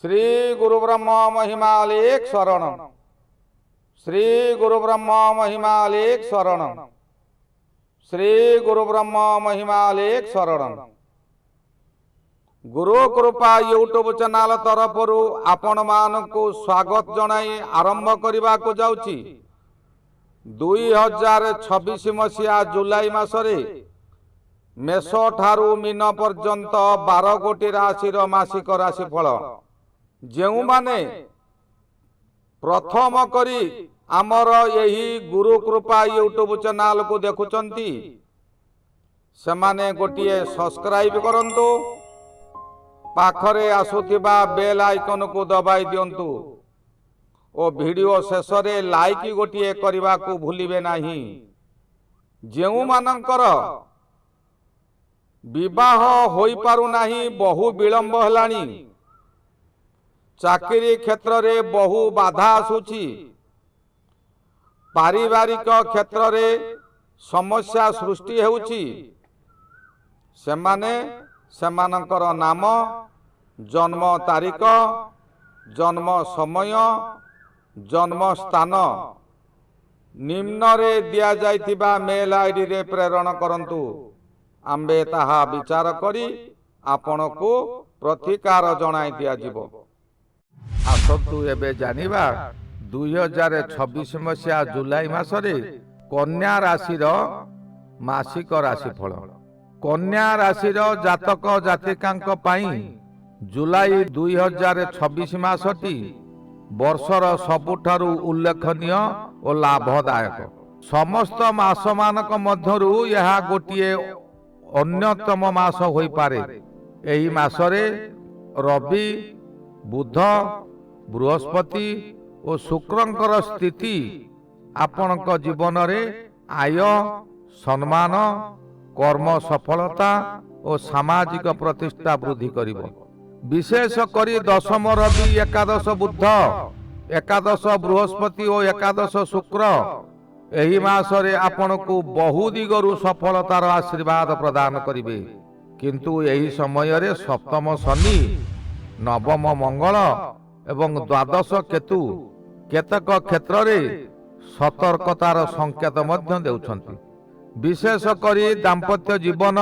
श्री गुरु ब्रह्म महिमालेक शरण। श्री गुरु ब्रह्म महिमालेक शरण। श्री गुरु ब्रह्म महिमालेक शरण। गुरु कृपा यूट्यूब चैनल तरफर आपण मानकु स्वागत जनाई आरंभ करने को जाउची। 2026 मसीहा जुलाई मासरे मेष ठारू मीन पर्यंत 12 गोटी राशि मासिक राशिफल जेउ माने प्रथम करी आमर यही गुरु कृपा यूट्यूब चैनल को देखुचंती से माने गोटिए सब्सक्राइब करंतु, पाखरे आसुथिबा बेल आइकन को दबाई दियंतु ओ वीडियो शेष रे लाइक गोटिए करने को भूलिबे नाही। जेउ मानकर विवाह होई पारु नाही, बहु विलंब हेलानी, चाकरी क्षेत्र रे बहु बाधा आसुची, पारिवारिक क्षेत्र रे समस्या सृष्टि हेउची, सेमाने सेमानकर नाम, जन्म तारीख, जन्म समय, जन्म स्थान निम्न रे दिया जाइतिबा मेल आईडी रे प्रेरण करंतु। आम्बे ताहा विचार करी आपण को प्रतिकार जणाई दिया जीवो। आसतु एबे जानिबा 2026 मसीहा जुलाई मासरे कन्या राशि मासिक राशिफल। कन्या राशि जातक जातिकांक पाई जुलाई 2026 मासटी वर्षर सबुठारु उल्लेखनीय और लाभदायक। समस्त मास मानक मध्यरु यह गोटिए अन्यतम मास होई पारे। एही मासरे रवि, बुध, बृहस्पति और शुक्रंकर स्थिति आपणक जीवन रे आय, सम्मान, कर्म सफलता और सामाजिक प्रतिष्ठा वृद्धि करिवो। विशेष करी दशम रवि, एकादश बुध, एकादश बृहस्पति और एकादश शुक्र एही मासरे आपण को बहु दिगरु सफलतार आशीर्वाद प्रदान करिवे। किंतु एही समय रे सप्तम शनि, नवम मंगल एवं द्वादश केतु केतक क्षेत्र रे सतर्कतार संकेत मध्य देउछंती। विशेष करी दाम्पत्य जीवन,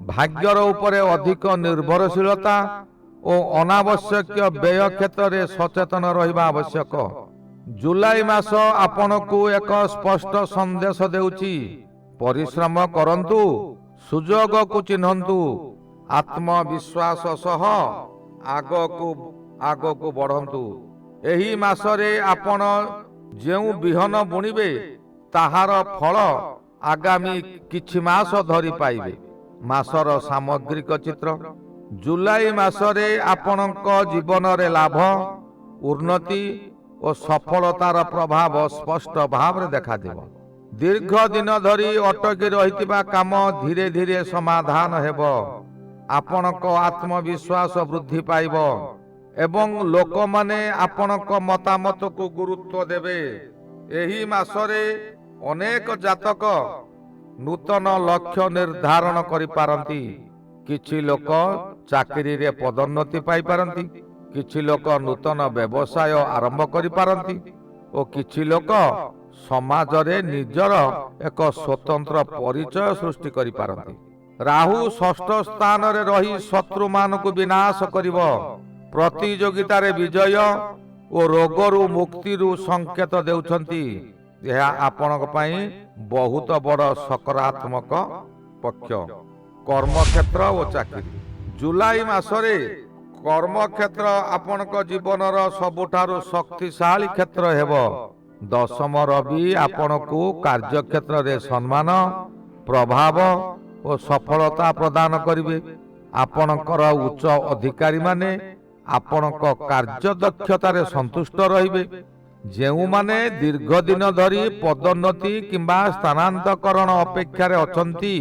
भाग्यर उपरे अधिक निर्भरशीलता और अनावश्यक व्यय क्षेत्र रे सचेतन रहिबा आवश्यक। जुलाई मास आपण को एक स्पष्ट संदेश देउची। परिश्रम करंतु, सुजोग को चिन्हंतु, आत्मविश्वास सह आग को बढ़ंतु। एही मासरे आपण जेउ बिहन बुणिबे ताहार फल आगामी किछि मास धरी पाइबे। मासर सामग्रिक चित्र। जुलाई मासरे आपणक जीवन रे लाभ, उन्नति और सफलतार प्रभाव स्पष्ट भाव रे देखा देबो। दीर्घ दिन धरी अटकी रहितिबा काम धीरे धीरे समाधान हेबो। आपणक आत्मविश्वास वृद्धि पाइबो एवं लोक माने आपणक मतामत को गुरुत्व देबे। एही मासरे अनेक जातक नूतन लक्ष्य निर्धारण करि पारंती। किछि लोक चाकरी रे पदोन्नति पाई पारंती, किछि लोक नूतन व्यवसाय आरंभ करि पारंती और किछि लोक समाज रे निजर एक स्वतंत्र परिचय सृष्टि करि पारंती। राहु षष्ठ स्थान रे रही शत्रु मान को विनाश करिवो। प्रतियोगिता रे विजय और रोगरु मुक्तिरु संकेत देउछंती। यह आपणक पई बहुत बड़ सकारात्मक पक्ष। कर्म क्षेत्र और चाकरी। जुलाई मासरे कर्म क्षेत्र आपणक जीवनर सबुठारु शक्तिशाली क्षेत्र हेबो। दशम रवि आपण को कार्य क्षेत्र रे सम्मान, प्रभाव और सफलता प्रदान करिवे। आपणकर उच्च अधिकारी माने आपणक कार्य दक्षता रे संतुष्ट रहिबे। जेउ माने दीर्घ दिन धरी पदोन्नति किंबा स्थानांतकरण अपेक्षा रे अछंती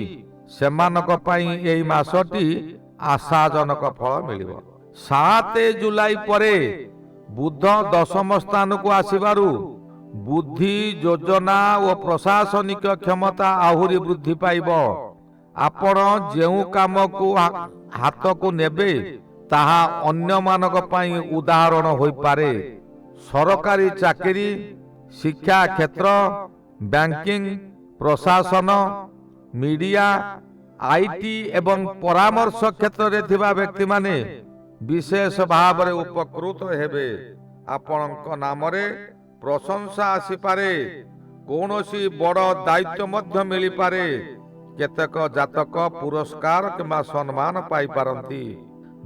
सेमानक पई एही मासटी आशाजनक फल मिलिबो। 7 जुलाई परे बुध दशम स्थान को आसीबारु बुद्धि, योजना और प्रशासनिक क्षमता आहुरी वृद्धि पाइबो। आपण जेउ काम को हाथ को नेबे ତାହା ଅନ୍ୟମାନଙ୍କ ପାଇଁ ଉଦାହରଣ ହୋଇପାରେ। ସରକାରୀ ଚାକିରି, ଶିକ୍ଷା କ୍ଷେତ୍ର, ବ୍ୟାଙ୍କିଂ, ପ୍ରଶାସନ, ମିଡିଆ, ଆଇଟି ଏବଂ ପରାମର୍ଶ କ୍ଷେତ୍ରରେ ଥିବା ବ୍ୟକ୍ତିମାନେ ବିଶେଷ ଭାବରେ ଉପକୃତ ହେବେ। ଆପଣଙ୍କ ନାମରେ ପ୍ରଶଂସା ଆସିପାରେ। କୌଣସି ବଡ଼ ଦାୟିତ୍ୱ ମଧ୍ୟ ମିଳିପାରେ। କେତେକ ଜାତକ ପୁରସ୍କାର କିମ୍ବା ସମ୍ମାନ ପାଇପାରନ୍ତି।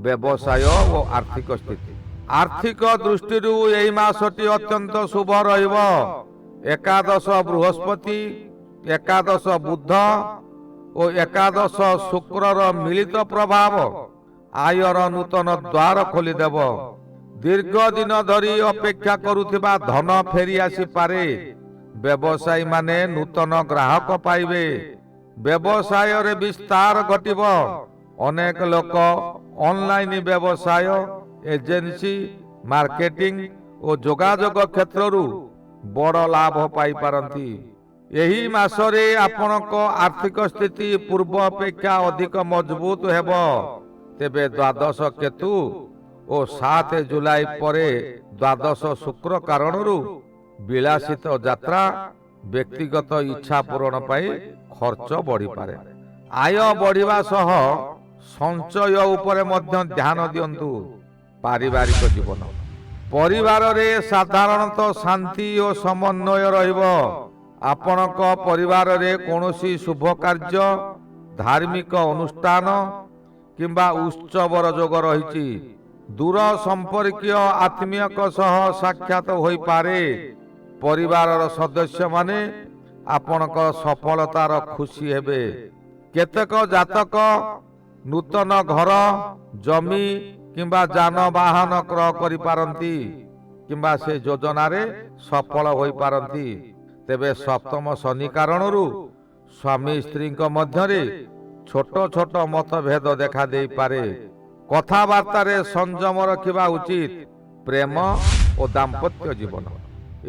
ବ୍ୟବସାୟ ଓ ଆର୍ଥିକ ସ୍ଥିତି। ଆର୍ଥିକ ଦୃଷ୍ଟିରୁ ଏହି ମାସଟି ଅତ୍ୟନ୍ତ ଶୁଭ ରହିବ। ଏକାଦଶ ବୃହସ୍ପତି, ଏକାଦଶ ବୁଧ ଓ ଏକାଦଶ ଶୁକ୍ରର ମିଳିତ ପ୍ରଭାବ ଆୟର ନୂତନ ଦ୍ୱାର ଖୋଲିଦେବ। ଦୀର୍ଘ ଦିନ ଧରି ଅପେକ୍ଷା କରୁଥିବା ଧନ ଫେରି ଆସିପାରେ। ବ୍ୟବସାୟୀମାନେ ନୂତନ ଗ୍ରାହକ ପାଇବେ। ବ୍ୟବସାୟରେ ବିସ୍ତାର ଘଟିବ। ଅନେକ ଲୋକ ଅନଲାଇନ ବ୍ୟବସାୟ, ଏଜେନ୍ସି, ମାର୍କେଟିଂ ଓ ଯୋଗାଯୋଗ କ୍ଷେତ୍ରରୁ ବଡ଼ ଲାଭ ପାଇପାରନ୍ତି। ଏହି ମାସରେ ଆପଣଙ୍କ ଆର୍ଥିକ ସ୍ଥିତି ପୂର୍ବ ଅପେକ୍ଷା ଅଧିକ ମଜବୁତ ହେବ। ତେବେ ଦ୍ୱାଦଶ କେତୁ ଓ 7 ଜୁଲାଇ ପରେ ଦ୍ୱାଦଶ ଶୁକ୍ର କାରଣରୁ ବିଳାସିତ ଯାତ୍ରା, ବ୍ୟକ୍ତିଗତ ଇଚ୍ଛା ପୂରଣ ପାଇଁ ଖର୍ଚ୍ଚ ବଢ଼ିପାରେ। ଆୟ ବଢ଼ିବା ସହ ସଞ୍ଚୟ ଉପରେ ମଧ୍ୟ ଧ୍ୟାନ ଦିଅନ୍ତୁ। ପାରିବାରିକ ଜୀବନ। ପରିବାରରେ ସାଧାରଣତଃ ଶାନ୍ତି ଓ ସମନ୍ୱୟ ରହିବ। ଆପଣଙ୍କ ପରିବାରରେ କୌଣସି ଶୁଭ କାର୍ଯ୍ୟ, ଧାର୍ମିକ ଅନୁଷ୍ଠାନ କିମ୍ବା ଉତ୍ସବର ଯୋଗ ରହିଛି। ଦୂର ସମ୍ପର୍କୀୟ ଆତ୍ମୀୟଙ୍କ ସହ ସାକ୍ଷାତ ହୋଇପାରେ। ପରିବାରର ସଦସ୍ୟମାନେ ଆପଣଙ୍କ ସଫଳତାର ଖୁସି ହେବେ। କେତେକ ଜାତକ ନୂତନ ଘର, ଜମି କିମ୍ବା ଯାନବାହନ କ୍ରୟ କରିପାରନ୍ତି କିମ୍ବା ସେ ଯୋଜନାରେ ସଫଳ ହୋଇପାରନ୍ତି। ତେବେ ସପ୍ତମ ଶନି କାରଣରୁ ସ୍ୱାମୀ ସ୍ତ୍ରୀଙ୍କ ମଧ୍ୟରେ ଛୋଟ ଛୋଟ ମତଭେଦ ଦେଖା ଦେଇପାରେ। କଥାବାର୍ତ୍ତାରେ ସଂଯମ ରଖିବା ଉଚିତ। ପ୍ରେମ ଓ ଦାମ୍ପତ୍ୟ ଜୀବନ।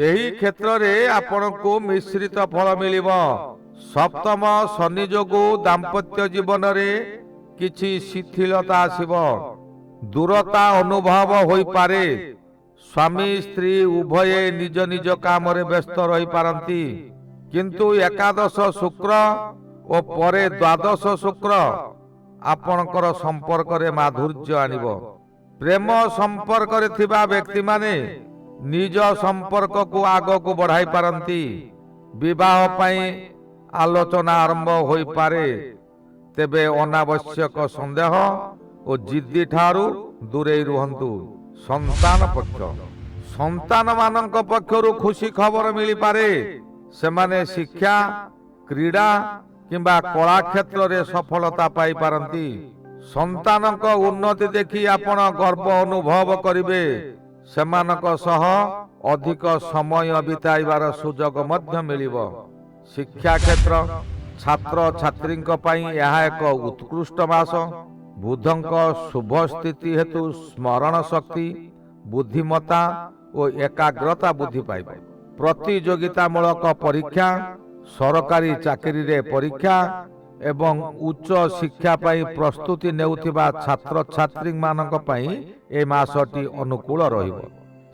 ଏହି କ୍ଷେତ୍ରରେ ଆପଣଙ୍କୁ ମିଶ୍ରିତ ଫଳ ମିଳିବ। ସପ୍ତମ ଶନି ଯୋଗୁଁ ଦାମ୍ପତ୍ୟ ଜୀବନରେ କିଛି ଶିଥିଳତା ଆସିବ। ଦୂରତା ଅନୁଭବ ହୋଇପାରେ। ସ୍ୱାମୀ ସ୍ତ୍ରୀ ଉଭୟେ ନିଜ ନିଜ କାମରେ ବ୍ୟସ୍ତ ରହିପାରନ୍ତି। କିନ୍ତୁ ଏକାଦଶ ଶୁକ୍ର ଓ ପରେ ଦ୍ୱାଦଶ ଶୁକ୍ର ଆପଣଙ୍କର ସମ୍ପର୍କରେ ମାଧୁର୍ଯ୍ୟ ଆଣିବ। ପ୍ରେମ ସମ୍ପର୍କରେ ଥିବା ବ୍ୟକ୍ତିମାନେ ନିଜ ସମ୍ପର୍କକୁ ଆଗକୁ ବଢ଼ାଇ ପାରନ୍ତି। ବିବାହ ପାଇଁ ଆଲୋଚନା ଆରମ୍ଭ ହୋଇପାରେ। ତେବେ ଅନାବଶ୍ୟକ ସନ୍ଦେହ ଓ ଜିଦ୍ଦି ଠାରୁ ଦୂରେଇ ରୁହନ୍ତୁ। ସନ୍ତାନ ପକ୍ଷ। ସନ୍ତାନମାନଙ୍କ ପକ୍ଷରୁ ଖୁସି ଖବର ମିଳିପାରେ। ସେମାନେ ଶିକ୍ଷା, କ୍ରୀଡ଼ା କିମ୍ବା କଳା କ୍ଷେତ୍ରରେ ସଫଳତା ପାଇପାରନ୍ତି। ସନ୍ତାନଙ୍କ ଉନ୍ନତି ଦେଖି ଆପଣ ଗର୍ବ ଅନୁଭବ କରିବେ। ସେମାନଙ୍କ ସହ ଅଧିକ ସମୟ ବିତାଇବାର ସୁଯୋଗ ମଧ୍ୟ ମିଳିବ। ଶିକ୍ଷା କ୍ଷେତ୍ର। ଛାତ୍ରଛାତ୍ରୀଙ୍କ ପାଇଁ ଏହା ଏକ ଉତ୍କୃଷ୍ଟ ମାସ। ବୁଧଙ୍କ ଶୁଭ ସ୍ଥିତି ହେତୁ ସ୍ମରଣ ଶକ୍ତି, ବୁଦ୍ଧିମତ୍ତା ଓ ଏକାଗ୍ରତା ବୃଦ୍ଧି ପାଇବ। ପ୍ରତିଯୋଗିତାମୂଳକ ପରୀକ୍ଷା, ସରକାରୀ ଚାକିରିରେ ପରୀକ୍ଷା ଏବଂ ଉଚ୍ଚ ଶିକ୍ଷା ପାଇଁ ପ୍ରସ୍ତୁତି ନେଉଥିବା ଛାତ୍ରଛାତ୍ରୀମାନଙ୍କ ପାଇଁ ଏ ମାସଟି ଅନୁକୂଳ ରହିବ।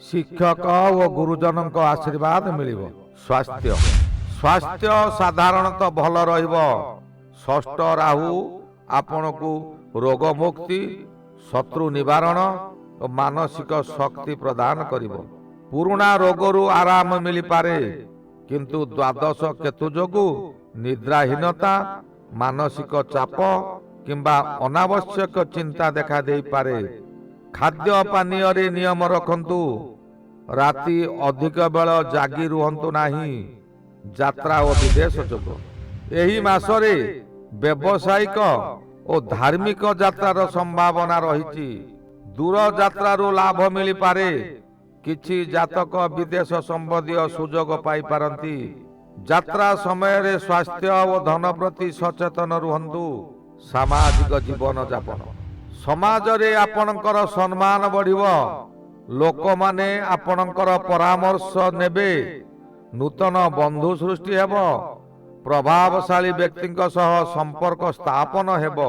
ଶିକ୍ଷକ ଓ ଗୁରୁଜନଙ୍କ ଆଶୀର୍ବାଦ ମିଳିବ। ସ୍ୱାସ୍ଥ୍ୟ। ସ୍ୱାସ୍ଥ୍ୟ ସାଧାରଣତଃ ଭଲ ରହିବ। ଷଷ୍ଠ ରାହୁ ଆପଣଙ୍କୁ ରୋଗମୁକ୍ତି, ଶତ୍ରୁ ନିବାରଣ ଓ ମାନସିକ ଶକ୍ତି ପ୍ରଦାନ କରିବ। ପୁରୁଣା ରୋଗରୁ ଆରାମ ମିଳିପାରେ। କିନ୍ତୁ ଦ୍ୱାଦଶ କେତୁ ଯୋଗୁଁ ନିଦ୍ରାହୀନତା, ମାନସିକ ଚାପ କିମ୍ବା ଅନାବଶ୍ୟକ ଚିନ୍ତା ଦେଖା ଦେଇପାରେ। ଖାଦ୍ୟ ପାନୀୟରେ ନିୟମ ରଖନ୍ତୁ। ରାତି ଅଧିକ ବେଳ ଜାଗି ରୁହନ୍ତୁ ନାହିଁ। ଯାତ୍ରା ଓ ବିଦେଶ ଯୋଗ। ଏହି ମାସରେ ବ୍ୟବସାୟିକ ଓ ଧାର୍ମିକ ଯାତ୍ରାର ସମ୍ଭାବନା ରହିଛି। ଦୂର ଯାତ୍ରାରୁ ଲାଭ ମିଳିପାରେ। କିଛି ଜାତକ ବିଦେଶ ସମ୍ବନ୍ଧୀୟ ସୁଯୋଗ ପାଇପାରନ୍ତି। ଯାତ୍ରା ସମୟରେ ସ୍ୱାସ୍ଥ୍ୟ ଓ ଧନ ପ୍ରତି ସଚେତନ ରୁହନ୍ତୁ। ସାମାଜିକ ଜୀବନ ଯାପନ। ସମାଜରେ ଆପଣଙ୍କର ସମ୍ମାନ ବଢ଼ିବ। ଲୋକମାନେ ଆପଣଙ୍କର ପରାମର୍ଶ ନେବେ। ନୂତନ ବନ୍ଧୁ ସୃଷ୍ଟି ହେବ। ପ୍ରଭାବଶାଳୀ ବ୍ୟକ୍ତିଙ୍କ ସହ ସମ୍ପର୍କ ସ୍ଥାପନ ହେବ।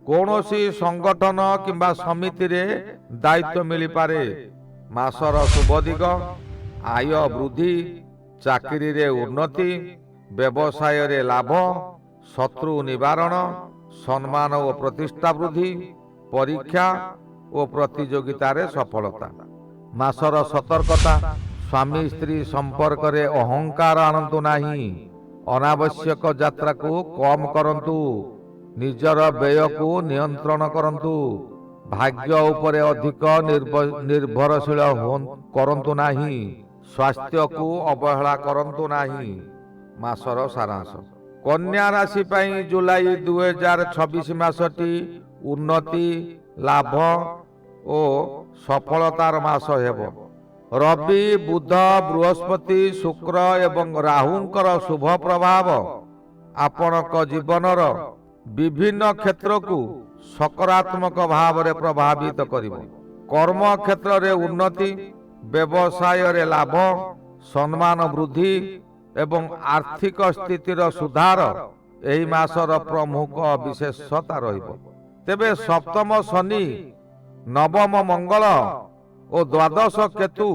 କୌଣସି ସଂଗଠନ କିମ୍ବା ସମିତିରେ ଦାୟିତ୍ୱ ମିଳିପାରେ। ମାସର ଶୁଭ ଦିଗ: ଆୟ ବୃଦ୍ଧି, ଚାକିରିରେ ଉନ୍ନତି, ବ୍ୟବସାୟରେ ଲାଭ, ଶତ୍ରୁ ନିବାରଣ, ସମ୍ମାନ ଓ ପ୍ରତିଷ୍ଠା ବୃଦ୍ଧି, ପରୀକ୍ଷା ଓ ପ୍ରତିଯୋଗିତାରେ ସଫଳତା। ମାସର ସତର୍କତା: ସ୍ୱାମୀ ସ୍ତ୍ରୀ ସମ୍ପର୍କରେ ଅହଙ୍କାର ଆଣନ୍ତୁ ନାହିଁ। ଅନାବଶ୍ୟକ ଯାତ୍ରାକୁ କମ୍ କରନ୍ତୁ। ନିଜର ବ୍ୟୟକୁ ନିୟନ୍ତ୍ରଣ କରନ୍ତୁ। ଭାଗ୍ୟ ଉପରେ ଅଧିକ ନିର୍ଭରଶୀଳ କରନ୍ତୁ ନାହିଁ। ସ୍ୱାସ୍ଥ୍ୟକୁ ଅବହେଳା କରନ୍ତୁ ନାହିଁ। ମାସର ସାରାଂଶ: କନ୍ୟା ରାଶି ପାଇଁ ଜୁଲାଇ 2026 ମାସଟି ଉନ୍ନତି, ଲାଭ ଓ ସଫଳତାର ମାସ ହେବ। ରବି, ବୁଧ, ବୃହସ୍ପତି, ଶୁକ୍ର ଏବଂ ରାହୁଙ୍କର ଶୁଭ ପ୍ରଭାବ ଆପଣଙ୍କ ଜୀବନର ବିଭିନ୍ନ କ୍ଷେତ୍ରକୁ ସକାରାତ୍ମକ ଭାବରେ ପ୍ରଭାବିତ କରିବ। କର୍ମ କ୍ଷେତ୍ରରେ ଉନ୍ନତି, ବ୍ୟବସାୟରେ ଲାଭ, ସମ୍ମାନ ବୃଦ୍ଧି ଏବଂ ଆର୍ଥିକ ସ୍ଥିତିର ସୁଧାର ଏହି ମାସର ପ୍ରମୁଖ ବିଶେଷତା ରହିବ। ତେବେ ସପ୍ତମ ଶନି, ନବମ ମଙ୍ଗଳ ଓ ଦ୍ୱାଦଶ କେତୁ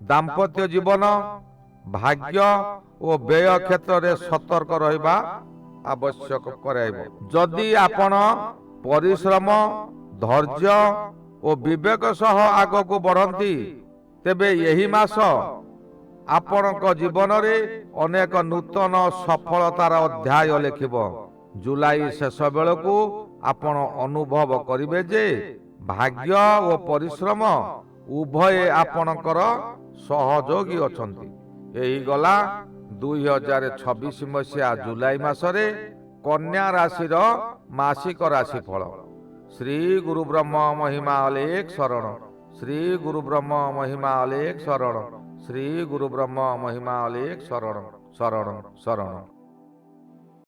ଦାମ୍ପତ୍ୟ ଜୀବନ, ଭାଗ୍ୟ ଓ ବ୍ୟୟ କ୍ଷେତ୍ରରେ ସତର୍କ ରହିବା ଆବଶ୍ୟକ କରାଇବ। ଯଦି ଆପଣ ପରିଶ୍ରମ, ଧୈର୍ଯ୍ୟ ଓ ବିବେକ ସହ ଆଗକୁ ବଢ଼ନ୍ତି, ତେବେ ଏହି ମାସ ଆପଣଙ୍କ ଜୀବନରେ ଅନେକ ନୂତନ ସଫଳତାର ଅଧ୍ୟାୟ ଲେଖିବ। ଜୁଲାଇ ଶେଷ ବେଳକୁ ଆପଣ ଅନୁଭବ କରିବେ ଯେ ଭାଗ୍ୟ ଓ ପରିଶ୍ରମ ଉଭୟ ଆପଣଙ୍କର ସହଯୋଗୀ ଅଛନ୍ତି। ଏହି ଗଲା 2026 ମସିହା ଜୁଲାଇ ମାସରେ କନ୍ୟା ରାଶିର ମାସିକ ରାଶିଫଳ। ଶ୍ରୀ ଗୁରୁ ବ୍ରହ୍ମ ମହିମା ଅଲେଖ ଶରଣ। ଶ୍ରୀ ଗୁରୁ ବ୍ରହ୍ମ ମହିମା ଅଲେଖ ଶରଣ। ଶ୍ରୀ ଗୁରୁ ବ୍ରହ୍ମ ମହିମା ଅଲେଖ ଶରଣ ଶରଣ ଶରଣ।